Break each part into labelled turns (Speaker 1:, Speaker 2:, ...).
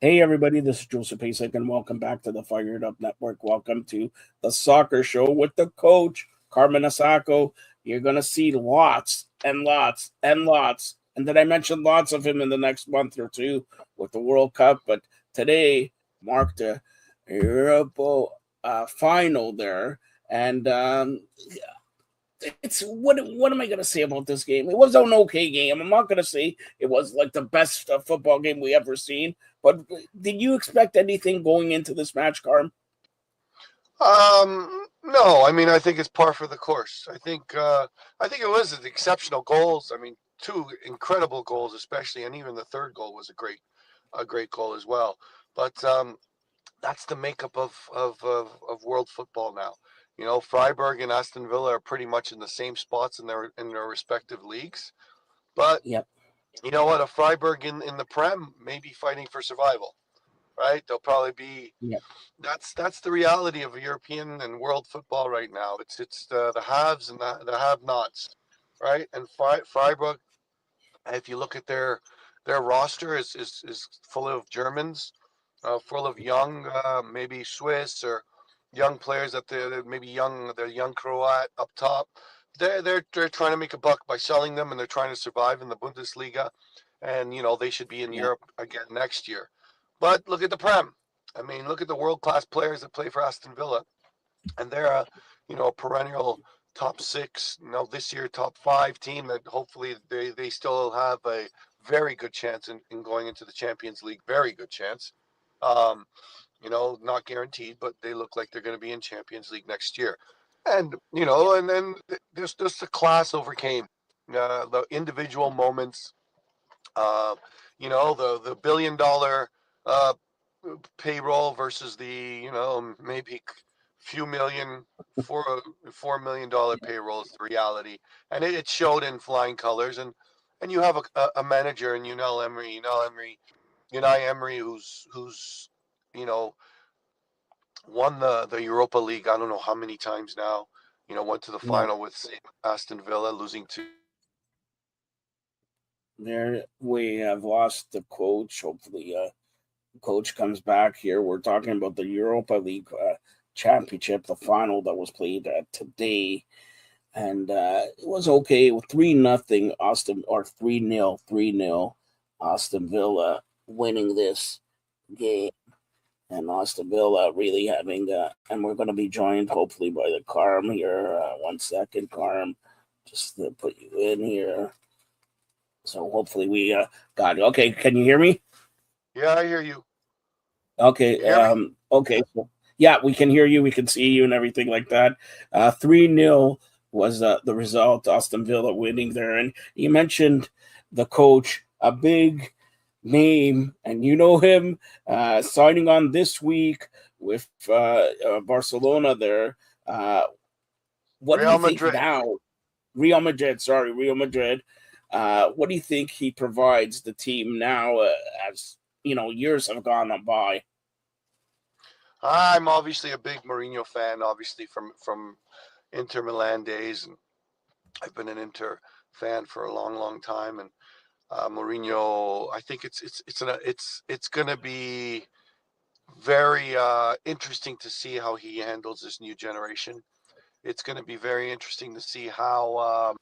Speaker 1: Hey everybody, this is Joseph Pasek and welcome back to the Fired Up Network. Welcome to the Soccer Show with the coach, Carmen Asako. You're going to see lots and lots and lots. And did I mention lots of him in the next month or two with the World Cup? But today marked the Europa final there. And it's what am I gonna say about this game? It was an okay game. I'm not gonna say it was like the best football game we ever seen. But did you expect anything going into this match, Carm?
Speaker 2: No, I mean I think it's par for the course. I think it was exceptional goals. I mean, two incredible goals, especially, and even the third goal was a great goal as well. But that's the makeup of world football now. You know, Freiburg and Aston Villa are pretty much in the same spots in their respective leagues. But
Speaker 1: Yep.
Speaker 2: you know what? A Freiburg in the Prem may be fighting for survival, right? They'll probably be.
Speaker 1: Yep.
Speaker 2: That's the reality of European and world football right now. It's the haves and the have-nots, right? And Freiburg, if you look at their roster, is full of Germans, full of young, maybe Swiss or young players that they're maybe they're young Croat up top. They're trying to make a buck by selling them, and they're trying to survive in the Bundesliga, and you know they should be in
Speaker 1: Yep.
Speaker 2: Europe again next year. But look at the Prem. I mean, look at the world class players that play for Aston Villa, and they're a perennial top six, this year top five team that hopefully they still have a very good chance in going into the Champions League. Very good chance. Um, not guaranteed, but they look like they're going to be in Champions League next year. And and then there's just the class overcame the individual moments. Uh, the $1 billion uh, payroll versus the maybe few million $4 million payroll is the reality, and it showed in flying colors. And you have a manager in Unai Emery, who's you know won the Europa League. I don't know how many times now. Went to the
Speaker 1: Yep.
Speaker 2: final with Aston Villa, losing to
Speaker 1: There we have lost the coach. Hopefully, coach comes back here. We're talking about the Europa League championship, the final that was played today. And it was okay with 3-0 Austin, or 3-0 Austin Villa winning this game, and Austin Villa really having and we're going to be joined hopefully by the Carm here. 1 second, Carm, just to put you in here. So hopefully we got it. Okay, can you hear me?
Speaker 2: Yeah, I hear you.
Speaker 1: Okay.
Speaker 2: You hear me?
Speaker 1: Okay. So, yeah, we can hear you. We can see you and everything like that. 3-0 was the result. Austin Villa winning there. And you mentioned the coach, a big name, and you know him signing on this week with Barcelona there. Uh, what do you
Speaker 2: Real
Speaker 1: think
Speaker 2: Madrid.
Speaker 1: now? Real Madrid. What do you think he provides the team now as years have gone on by?
Speaker 2: I'm obviously a big Mourinho fan, obviously from Inter Milan days, and I've been an Inter fan for a long, long time. And Mourinho, I think it's going to be very interesting to see how he handles this new generation. It's going to be very interesting to see how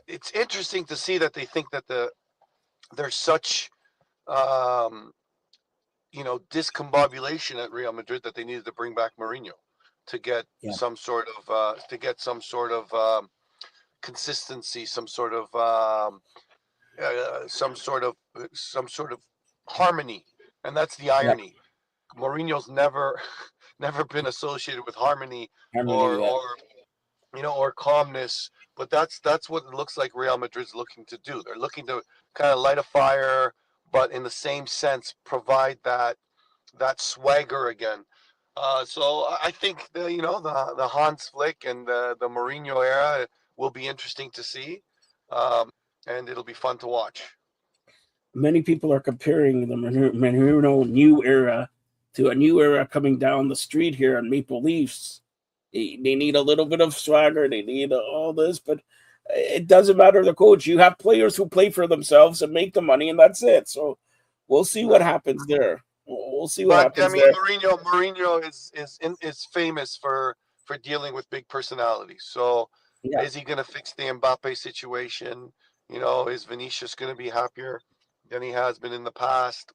Speaker 2: it's interesting to see that they think that there's such um, discombobulation at Real Madrid that they needed to bring back Mourinho to get
Speaker 1: Yeah.
Speaker 2: some sort of consistency, some sort of harmony, and that's the
Speaker 1: Yep.
Speaker 2: irony. Mourinho's never been associated with harmony
Speaker 1: Harmony.
Speaker 2: or
Speaker 1: Yeah.
Speaker 2: or calmness, but that's what it looks like Real Madrid's looking to do. They're looking to kind of light a fire, but in the same sense provide that swagger again. So I think the Hans Flick and the Mourinho era will be interesting to see, um, and it'll be fun to watch.
Speaker 1: Many people are comparing the Menino new era to a new era coming down the street here on Maple Leafs. They need a little bit of swagger. They need all this, but it doesn't matter the coach. You have players who play for themselves and make the money, and that's it. So, we'll see what happens there. We'll see what
Speaker 2: But I
Speaker 1: happens
Speaker 2: mean,
Speaker 1: there.
Speaker 2: Mourinho is famous for dealing with big personalities. So
Speaker 1: Yeah,
Speaker 2: is he going to fix the Mbappe situation? You know, is Vinicius going to be happier than he has been in the past?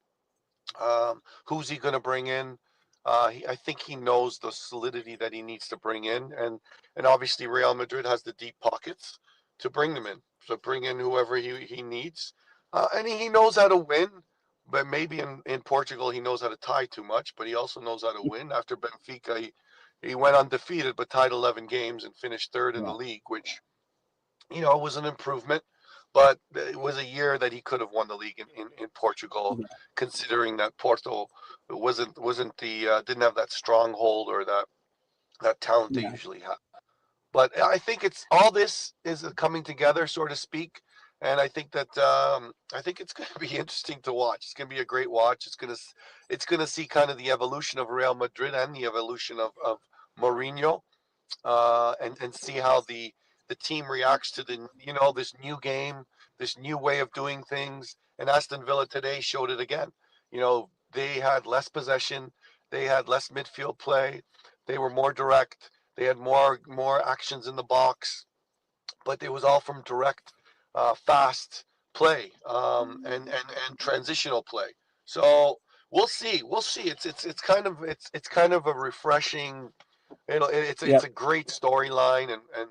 Speaker 2: Who's he going to bring in? I think he knows the solidity that he needs to bring in, and obviously Real Madrid has the deep pockets to bring them in. So bring in whoever he needs, and he knows how to win. But maybe in Portugal he knows how to tie too much, but he also knows how to win. After Benfica, he went undefeated but tied 11 games and finished third in the
Speaker 1: yeah,
Speaker 2: league, which was an improvement, but it was a year that he could have won the league in Portugal,
Speaker 1: yeah,
Speaker 2: considering that Porto wasn't the didn't have that stronghold or that talent they
Speaker 1: yeah,
Speaker 2: usually have. But I think it's all this is coming together, so to speak. And I think it's going to be interesting to watch. It's going to be a great watch. It's going to see kind of the evolution of Real Madrid and the evolution of Mourinho, and see how the team reacts to this new game, this new way of doing things. And Aston Villa today showed it again. They had less possession, they had less midfield play, they were more direct, they had more actions in the box, but it was all from direct, fast play, and transitional play. So we'll see. It's kind of a refreshing. It's
Speaker 1: yeah.
Speaker 2: it's a great storyline, and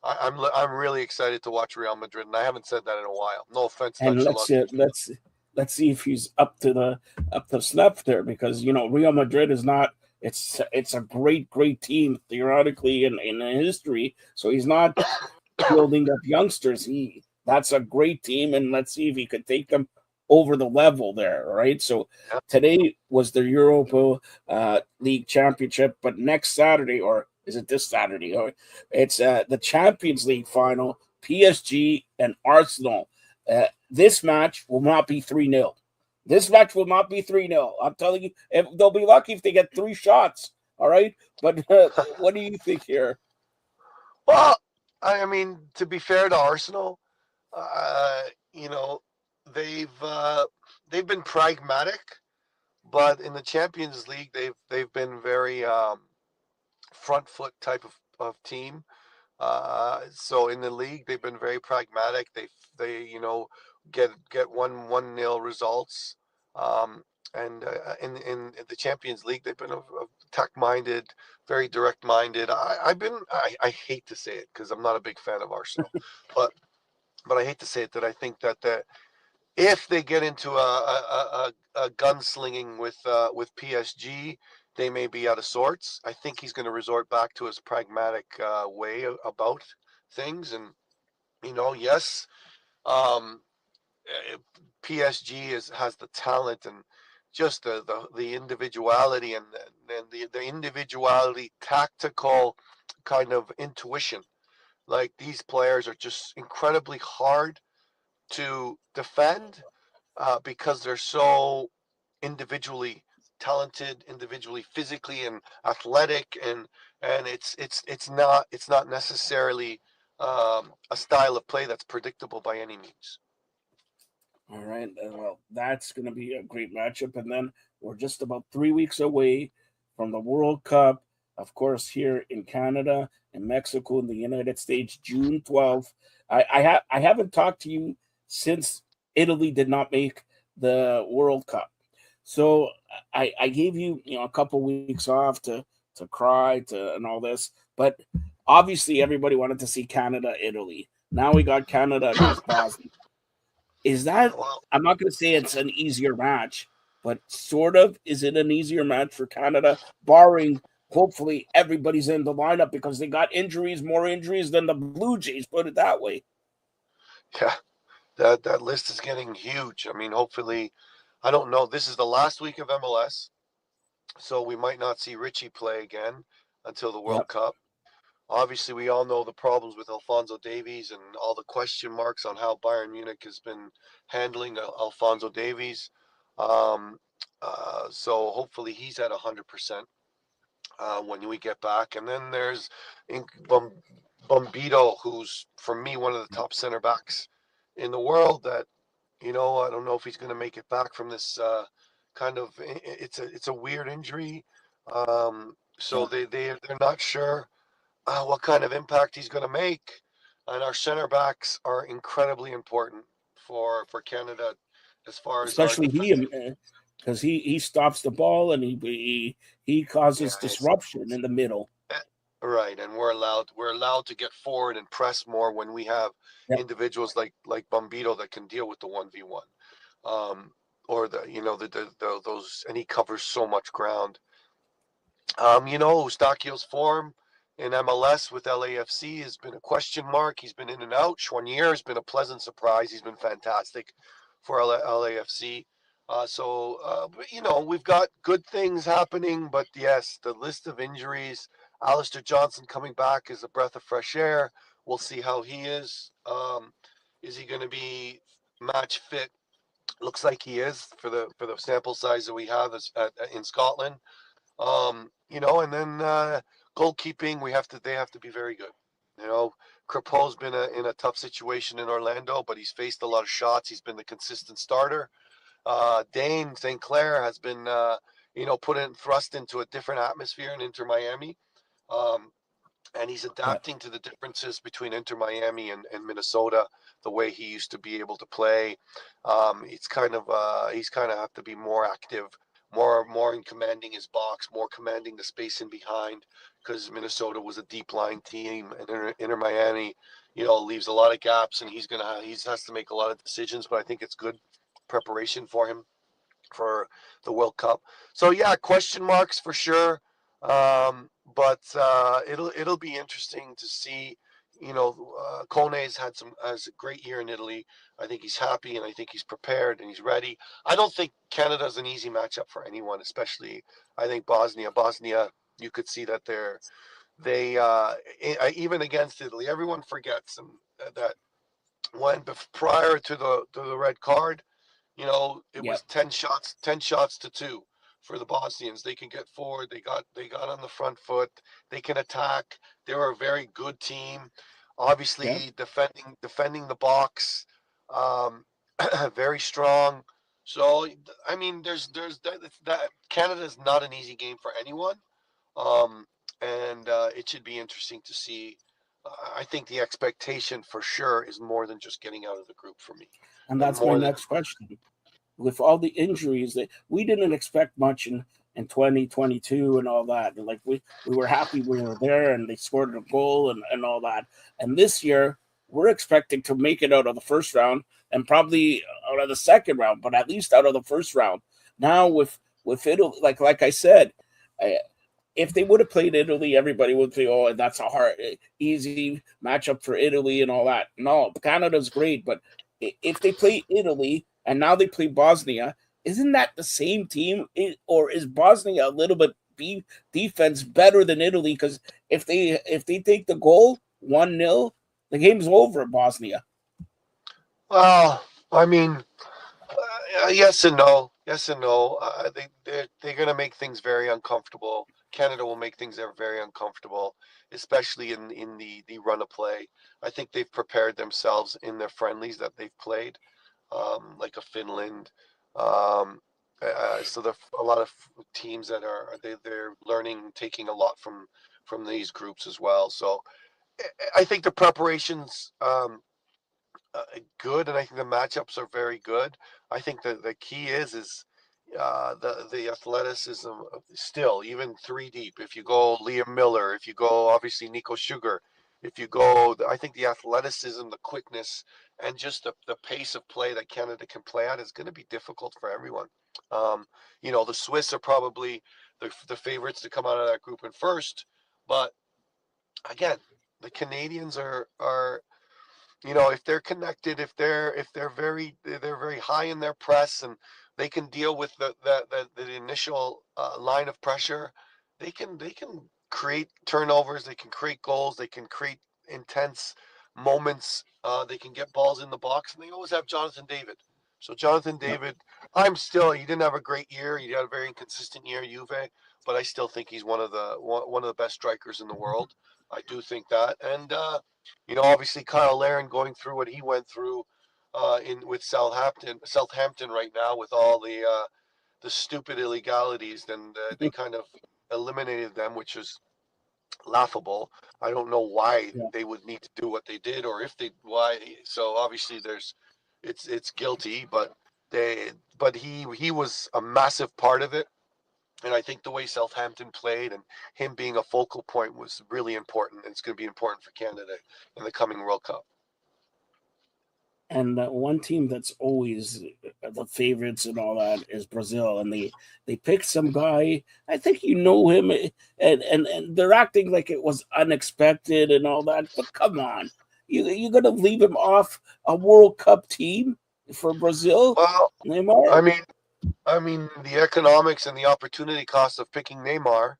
Speaker 2: I'm really excited to watch Real Madrid, and I haven't said that in a while. No offense to
Speaker 1: And
Speaker 2: Ancelotti.
Speaker 1: let's see if he's up to snuff there, because Real Madrid is not. It's a great team theoretically in history. So he's not building up youngsters. That's a great team, and let's see if he could take them over the level there. Right. So
Speaker 2: Yeah.
Speaker 1: today was the Europa League Championship, but next Saturday, or is it this Saturday? Or it's the Champions League final. PSG and Arsenal. This match will not be 3-0. This match will not be 3-0. I'm telling you, they'll be lucky if they get 3 shots. All right. But what do you think here?
Speaker 2: Well, I mean, to be fair to Arsenal, uh, you know, they've uh, they've been pragmatic, but in the Champions League, they've been very, front foot type of team. So in the league, they've been very pragmatic. They get 1-0 results. Um, and in the Champions League, they've been attack minded, very direct minded. I hate to say it because I'm not a big fan of Arsenal, but I hate to say it that I think that if they get into a gunslinging with PSG, they may be out of sorts. I think he's going to resort back to his pragmatic, way about things, and yes, um, PSG has the talent and just the individuality and the individuality, tactical kind of intuition. Like these players are just incredibly hard to defend, because they're so individually talented, individually physically and athletic, and it's not necessarily, a style of play that's predictable by any means.
Speaker 1: All right. Well, that's going to be a great matchup. And then we're just about 3 weeks away from the World Cup, of course, here in Canada and Mexico and the United States, June 12th. I haven't talked to you since Italy did not make the World Cup. So I gave you, a couple weeks off to cry and all this. But obviously, everybody wanted to see Canada, Italy. Now we got Canada against Bosnia. Is that,
Speaker 2: Well,
Speaker 1: I'm not going to say it's an easier match, but sort of, is it an easier match for Canada, barring hopefully everybody's in the lineup because they got injuries, more injuries than the Blue Jays, put it that way.
Speaker 2: yeah, that list is getting huge. I mean, hopefully, I don't know. This is the last week of MLS, so we might not see Richie play again until the World
Speaker 1: Yep.
Speaker 2: Cup. Obviously, we all know the problems with Alfonso Davies and all the question marks on how Bayern Munich has been handling Alfonso Davies. Um, so hopefully he's at 100%, when we get back. And then there's Bombito, who's for me one of the top center backs in the world. That I don't know if he's going to make it back from this kind of. It's a weird injury, so
Speaker 1: Yeah,
Speaker 2: they're not sure what kind of impact he's going to make. And our center backs are incredibly important for Canada as far as our
Speaker 1: especially
Speaker 2: defense.
Speaker 1: he, because he stops the ball and he
Speaker 2: Yeah,
Speaker 1: causes disruption in the middle.
Speaker 2: right, and we're allowed to get forward and press more when we have
Speaker 1: Yeah,
Speaker 2: individuals like Bombito that can deal with the 1v1, um, or those, and he covers so much ground. Eustachio's form in MLS with LAFC has been a question mark. He's been in and out. Choinière has been a pleasant surprise. He's been fantastic for LAFC. We've got good things happening, but yes, the list of injuries. Alistair Johnson coming back is a breath of fresh air. We'll see how he is. Is he going to be match fit? Looks like he is for the sample size that we have in Scotland. And then goalkeeping, they have to be very good. You know, Crepeau's been in a tough situation in Orlando, but he's faced a lot of shots. He's been the consistent starter. Dane St. Clair has been, thrust into a different atmosphere in Inter Miami. Um, and he's
Speaker 1: yeah,
Speaker 2: adapting to the differences between Inter Miami and Minnesota, the way he used to be able to play. He's kind of have to be more active, more in commanding his box, more commanding the space in behind, because Minnesota was a deep line team, and Inter Miami, leaves a lot of gaps, and he has to make a lot of decisions. But I think it's good preparation for him for the World Cup. So yeah, question marks for sure. But it'll be interesting to see. Kone's has a great year in Italy. I think he's happy, and I think he's prepared, and he's ready. I don't think Canada's an easy matchup for anyone, especially I think Bosnia. Bosnia, you could see that even against Italy, everyone forgets that when prior to the red card, it
Speaker 1: yeah,
Speaker 2: was 10 shots to 2 for the Bosnians. They can get forward. They got on the front foot. They can attack. They were a very good team.
Speaker 1: yeah.
Speaker 2: Obviously, defending the box, um, very strong. So I mean, there's that Canada is not an easy game for anyone, um, and it should be interesting to see. I think the expectation for sure is more than just getting out of the group for me,
Speaker 1: And
Speaker 2: and
Speaker 1: that's my
Speaker 2: more than
Speaker 1: next question. With all the injuries that we didn't expect much in 2022 and all that. Like we were happy we were there and they scored a goal and all that. And this year we're expecting to make it out of the first round and probably out of the second round, but at least out of the first round. Now with Italy, like I said, I, if they would have played Italy, everybody would say, "Oh, that's a hard, easy matchup for Italy and all that." No, Canada's great, but if they play Italy and now they play Bosnia, isn't that the same team? Or is Bosnia a little bit defense better than Italy? Because if they take the goal 1-0, the game's over. Bosnia,
Speaker 2: well, I mean, yes and no. Yes and no. They're going to make things very uncomfortable. Canada will make things very uncomfortable, especially in the run of play. I think they've prepared themselves in their friendlies that they've played, like a Finland. Um, so there are a lot of teams that they're learning, taking a lot from these groups as well. So I think the preparations good, and I think the matchups are very good. I think the key is the athleticism still even three deep. If you go Liam Miller, if you go obviously Nico Sugar, if you go, I think the athleticism, the quickness, and just the pace of play that Canada can play at is going to be difficult for everyone. Um, the Swiss are probably the favorites to come out of that group in first, but again, the Canadians are if they're connected, if they're very high in their press and they can deal with the initial line of pressure, they can create turnovers, they can create goals, they can create intense moments, they can get balls in the box, and they always have Jonathan David. So Jonathan
Speaker 1: yeah.
Speaker 2: David, he didn't have a great year, he had a very inconsistent year at Juve, but I still think he's one of the best strikers in the world. I do think that, and obviously Kyle Larin going through what he went through. in with Southampton right now with all the stupid illegalities. Then they kind of eliminated them, which is laughable. I don't know why
Speaker 1: Yeah.
Speaker 2: they would need to do what they did, or if they why. So obviously it's guilty, but he was a massive part of it. And I think the way Southampton played and him being a focal point was really important. And it's going to be important for Canada in the coming World Cup.
Speaker 1: And one team that's always the favorites and all that is Brazil, and they picked some guy. I think you know him, and they're acting like it was unexpected and all that. But come on, you're gonna leave him off a World Cup team for Brazil,
Speaker 2: Well,
Speaker 1: Neymar?
Speaker 2: I mean the economics and the opportunity cost of picking Neymar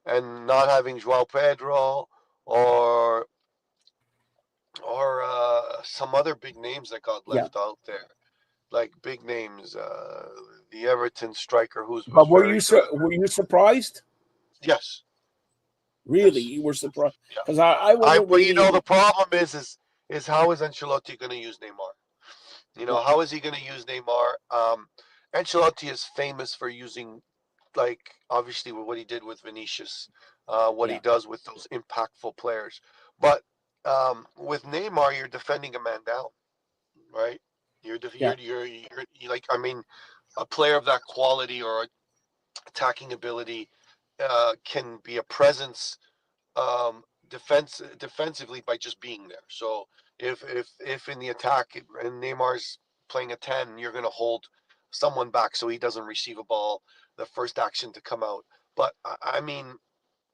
Speaker 2: and not having Joao Pedro or some other big names that got
Speaker 1: Yeah.
Speaker 2: left out there, like big names, the Everton striker who was
Speaker 1: But
Speaker 2: very good.
Speaker 1: were you surprised?
Speaker 2: Yes,
Speaker 1: Really,
Speaker 2: yes,
Speaker 1: you were surprised
Speaker 2: yeah.
Speaker 1: because I wasn't
Speaker 2: But you know,
Speaker 1: really.
Speaker 2: the problem is how is Ancelotti going to use Neymar? You know,
Speaker 1: Yeah,
Speaker 2: how is he going to use Neymar? Ancelotti is famous for using, like, obviously with what he did with Vinicius, what he
Speaker 1: yeah,
Speaker 2: does with those impactful players. But with Neymar, you're defending a man down, right?
Speaker 1: yeah,
Speaker 2: You're like, I mean, a player of that quality or attacking ability can be a presence defensively by just being there. So if in the attack and Neymar's playing a 10, you're going to hold someone back so he doesn't receive a ball the first action to come out. But I mean,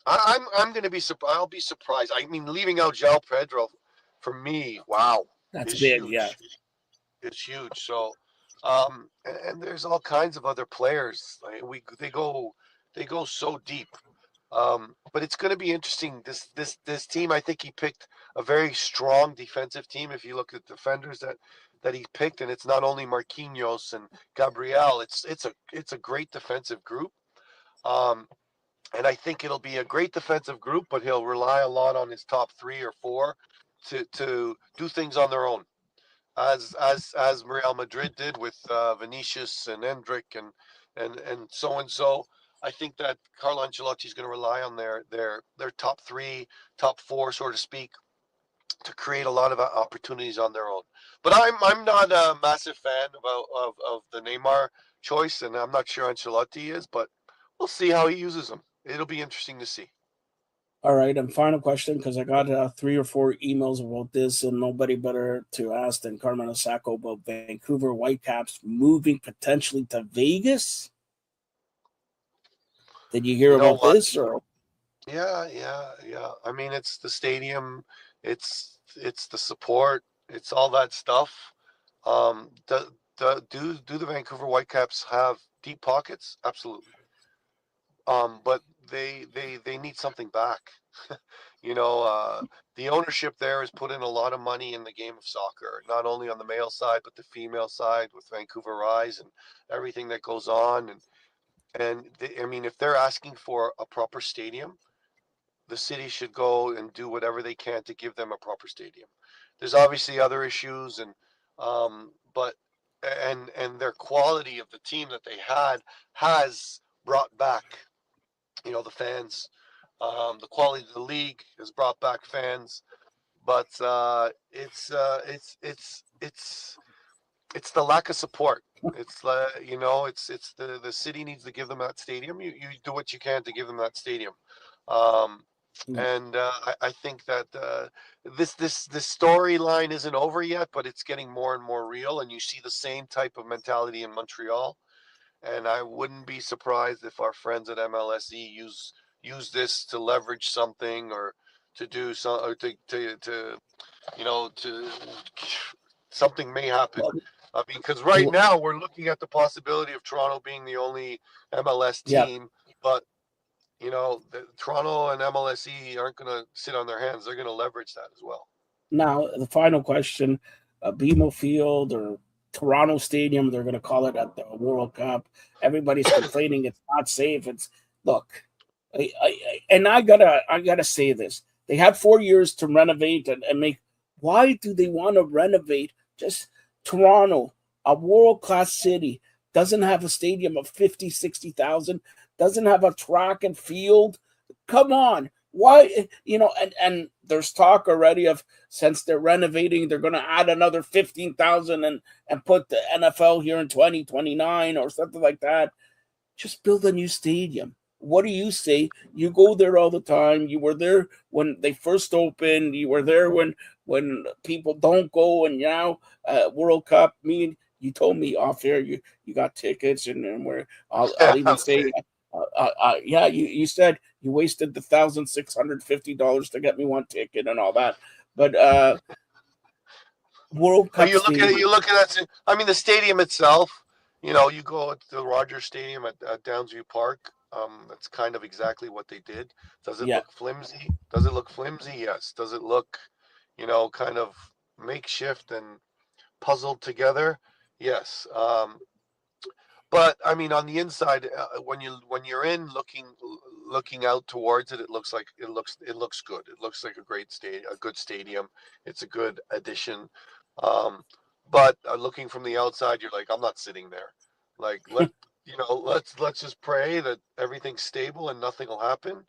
Speaker 2: I'm going to be surprised. I'll be surprised. I mean, leaving out João Pedro for me, wow,
Speaker 1: that's
Speaker 2: is
Speaker 1: big. Yeah,
Speaker 2: huge. It's huge. So, and there's all kinds of other players. Like they go so deep. But it's going to be interesting. This team, I think he picked a very strong defensive team. If you look at defenders that he picked, and it's not only Marquinhos and Gabriel. It's a great defensive group. Um, and I think it'll be a great defensive group, but he'll rely a lot on his top three or four to do things on their own, as Real Madrid did with Vinicius and Endrick and so and so. I think that Carlo Ancelotti is going to rely on their top three, top four, so to speak, to create a lot of opportunities on their own. But I'm not a massive fan of the Neymar choice, and I'm not sure Ancelotti is, but we'll see how he uses them. It'll be interesting to see.
Speaker 1: all right, and final question, because I got 3 or 4 emails about this, and nobody better to ask than Carmen Osako about Vancouver Whitecaps moving potentially to Vegas. Did you hear
Speaker 2: You know
Speaker 1: about
Speaker 2: what?
Speaker 1: this? Or
Speaker 2: Yeah. I mean, it's the stadium, it's the support, it's all that stuff. Do the Vancouver Whitecaps have deep pockets? Absolutely. But they need something back. You know, the ownership there has put in a lot of money in the game of soccer, not only on the male side but the female side with Vancouver Rise and everything that goes on. I mean, if they're asking for a proper stadium, the city should go and do whatever they can to give them a proper stadium. There's obviously other issues, but and their quality of the team that they had has brought back, you know, the fans. The quality of the league has brought back fans, but it's the lack of support. It's you know, it's the city needs to give them that stadium. You do what you can to give them that stadium. Um,
Speaker 1: yeah,
Speaker 2: and I think that this storyline isn't over yet, but it's getting more and more real. And you see the same type of mentality in Montreal. And I wouldn't be surprised if our friends at MLSE use this to leverage something or to do some or to you know to something may happen.
Speaker 1: well,
Speaker 2: I mean, because right now we're looking at the possibility of Toronto being the only MLS
Speaker 1: yeah.
Speaker 2: team, but you know, Toronto and MLSE aren't going to sit on their hands. They're going to leverage that as well.
Speaker 1: Now the final question: BMO Field or Toronto Stadium? They're going to call it at the World Cup. Everybody's complaining it's not safe. It's look, and I gotta say this: they had 4 years to renovate and make. Why do they want to renovate? Just Toronto, a world-class city, doesn't have a stadium of 50, 60,000, doesn't have a track and field. Come on. Why, and there's talk already of, since they're renovating, they're going to add another 15,000 and put the NFL here in 2029 or something like that. Just build a new stadium. What do you say? You go there all the time. You were there when they first opened. You were there when people don't go, and now World Cup. You told me off air you got tickets, and where I'll even say, yeah, you said you wasted the $1,650 to get me one ticket and all that, but World Cup stadium.
Speaker 2: You look at that. I mean, the stadium itself. You go to the Rogers Stadium at Downsview Park. That's kind of exactly what they did. Does it look flimsy? Does it look flimsy? Yes. Does it look, kind of makeshift and puzzled together? Yes. But I mean, on the inside, when you're in looking out towards it, it looks good. It looks like a good stadium. It's a good addition. But looking from the outside, you're like, I'm not sitting there. Like, let's just pray that everything's stable and nothing will happen.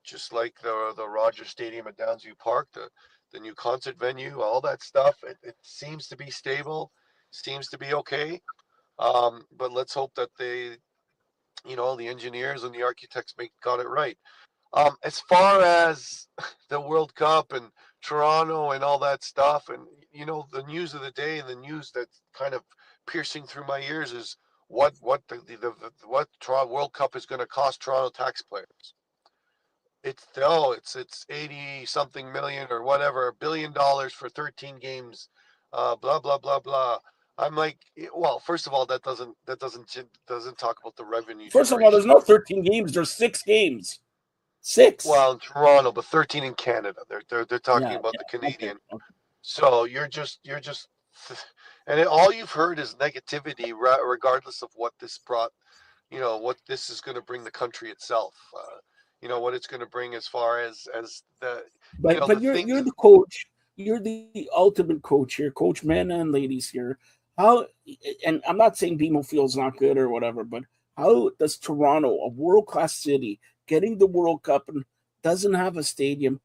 Speaker 2: Just like the Rogers Stadium at Downsview Park, the new concert venue, all that stuff. It seems to be stable, seems to be okay. But let's hope that the engineers and the architects got it right. As far as the World Cup and Toronto and all that stuff, and the news of the day and the news that's kind of piercing through my ears is what Toronto World Cup is going to cost Toronto taxpayers. It's 80 something million or whatever, $1 billion for 13 games, blah blah blah blah. I'm like, well, first of all, that doesn't talk about the revenue.
Speaker 1: First of all, there's no 13 games. There's 6 games. 6.
Speaker 2: Well, in Toronto, but 13 in Canada. They're talking about the Canadian. Okay. So you're just, and all you've heard is negativity, regardless of what this brought. What this is going to bring the country itself. What it's going to bring as far as the.
Speaker 1: But you're the coach. You're the ultimate coach here, coach, men and ladies here. How, and I'm not saying BMO Field's not good or whatever, but how does Toronto, a world-class city, getting the World Cup and doesn't have a stadium?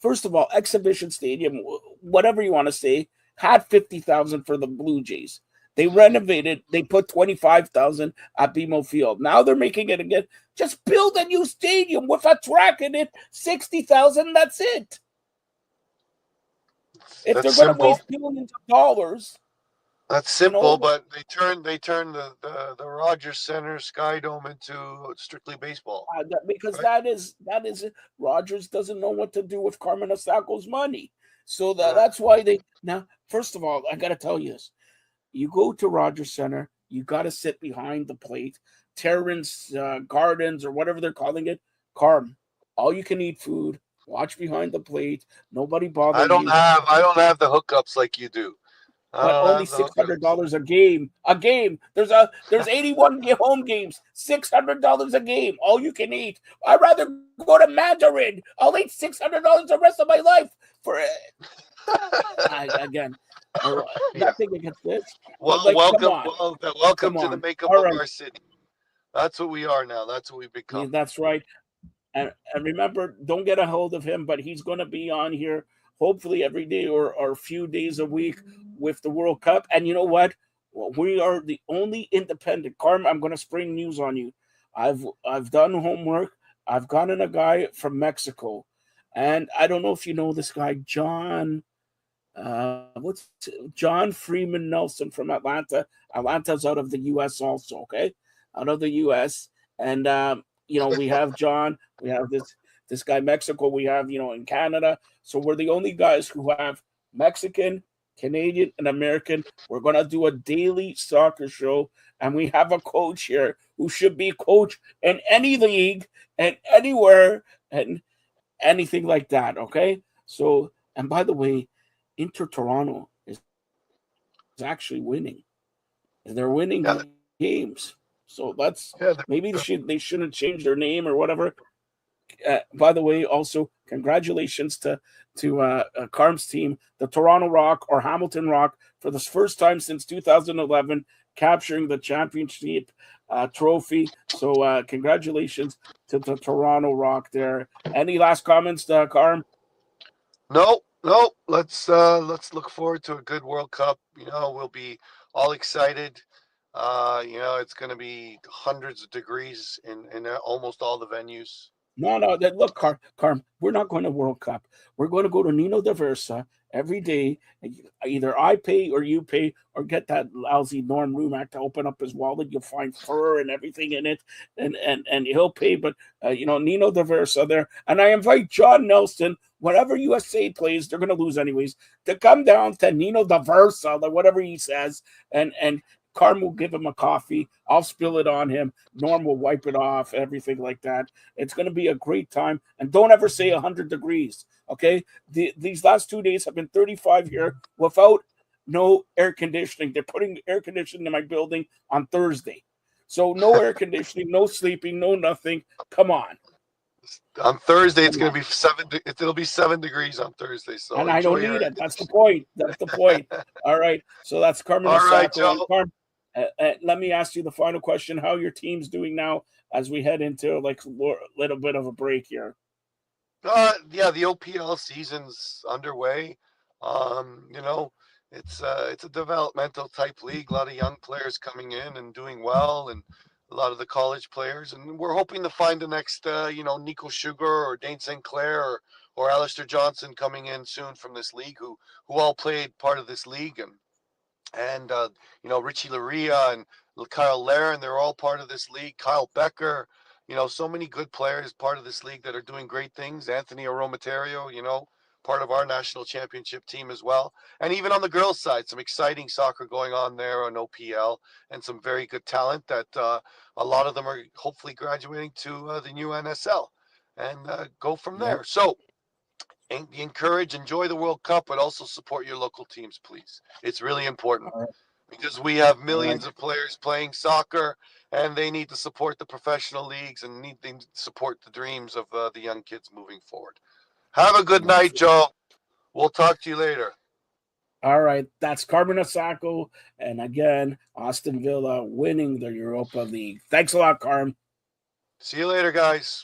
Speaker 1: First of all, exhibition stadium, whatever you want to say, had 50,000 for the Blue Jays. They renovated. They put 25,000 at BMO Field. Now they're making it again. Just build a new stadium with a track in it. 60,000. That's it. If they're going to waste billions of dollars.
Speaker 2: That's simple, but they turned the Rogers Center Sky Dome into strictly baseball.
Speaker 1: Because right? that is Rogers doesn't know what to do with Carmen Astaco's money. So that's why they now. First of all, I got to tell you this: you go to Rogers Center, you got to sit behind the plate, Terrence Gardens or whatever they're calling it. Carm, all you can eat food. Watch behind the plate. Nobody bothers you.
Speaker 2: I don't have the hookups like you do.
Speaker 1: But only $600 a game. A game. There's 81 home games. $600 a game. All you can eat. I'd rather go to Mandarin. I'll eat $600 the rest of my life for it. Again, nothing against this.
Speaker 2: Well, like, welcome to the makeup of our city. That's what we are now. That's what we've become.
Speaker 1: Yeah, that's right. And remember, don't get a hold of him, but he's going to be on here hopefully every day or a few days a week with the World Cup. And you know what? We are the only independent. Carm, I'm going to spring news on you. I've done homework. I've gotten a guy from Mexico. And I don't know if you know this guy, John Freeman Nelson from Atlanta. Atlanta's out of the U.S. also, okay? Out of the U.S. And, we have John. We have this guy, Mexico. We have, in Canada. So we're the only guys who have Mexican, Canadian, and American. We're going to do a daily soccer show. And we have a coach here who should be coach in any league and anywhere and anything like that, okay? So, and by the way, Inter Toronto is actually winning. They're winning games. So maybe they shouldn't change their name or whatever. by the way, also congratulations to Carm's team, the Toronto Rock or Hamilton Rock, for the first time since 2011, capturing the championship trophy. So congratulations to the Toronto Rock there. Any last comments, Carm?
Speaker 2: No, no. Let's look forward to a good World Cup. We'll be all excited. It's going to be hundreds of degrees in almost all the venues.
Speaker 1: No. Look, Carm, we're not going to World Cup. We're going to go to Nino da Versa every day. Either I pay or you pay, or get that lousy Norm Rumack to open up his wallet. You'll find fur and everything in it, and he'll pay. But Nino da Versa there, and I invite John Nelson. Whatever USA plays, they're going to lose anyways, to come down to Nino da Versa, like whatever he says, and Carm will give him a coffee. I'll spill it on him. Norm will wipe it off, everything like that. It's going to be a great time. And don't ever say 100 degrees, okay? These last 2 days have been 35 here without no air conditioning. They're putting air conditioning in my building on Thursday. So no air conditioning, no sleeping, no nothing. Come on.
Speaker 2: On Thursday, it's going to be 7. It'll be 7 degrees on Thursday. So
Speaker 1: and I don't need it. That's the point. That's the point. All right. So that's Carmen.
Speaker 2: All right, Joe.
Speaker 1: Let me ask you the final question. How your team's doing now as we head into like a little bit of a break here?
Speaker 2: Yeah, the OPL season's underway. It's a developmental type league. A lot of young players coming in and doing well, and a lot of the college players. And we're hoping to find the next, Nico Sugar or Dane St. Clair or Alistair Johnson coming in soon from this league who all played part of this league. And Richie Laria and Kyle Laren, they're all part of this league. Kyle Becker, so many good players part of this league that are doing great things. Anthony Aromaterio, part of our national championship team as well. And even on the girls' side, some exciting soccer going on there on OPL, and some very good talent that a lot of them are hopefully graduating to the new NSL and go from there. Yep. So enjoy the World Cup, but also support your local teams, please. It's really important because we have millions of players playing soccer, and they need to support the professional leagues and need to support the dreams of the young kids moving forward. Have a good night, Joe. We'll talk to you later.
Speaker 1: All right. That's Carmen Asako. And again, Aston Villa winning the Europa League. Thanks a lot, Carm.
Speaker 2: See you later, guys.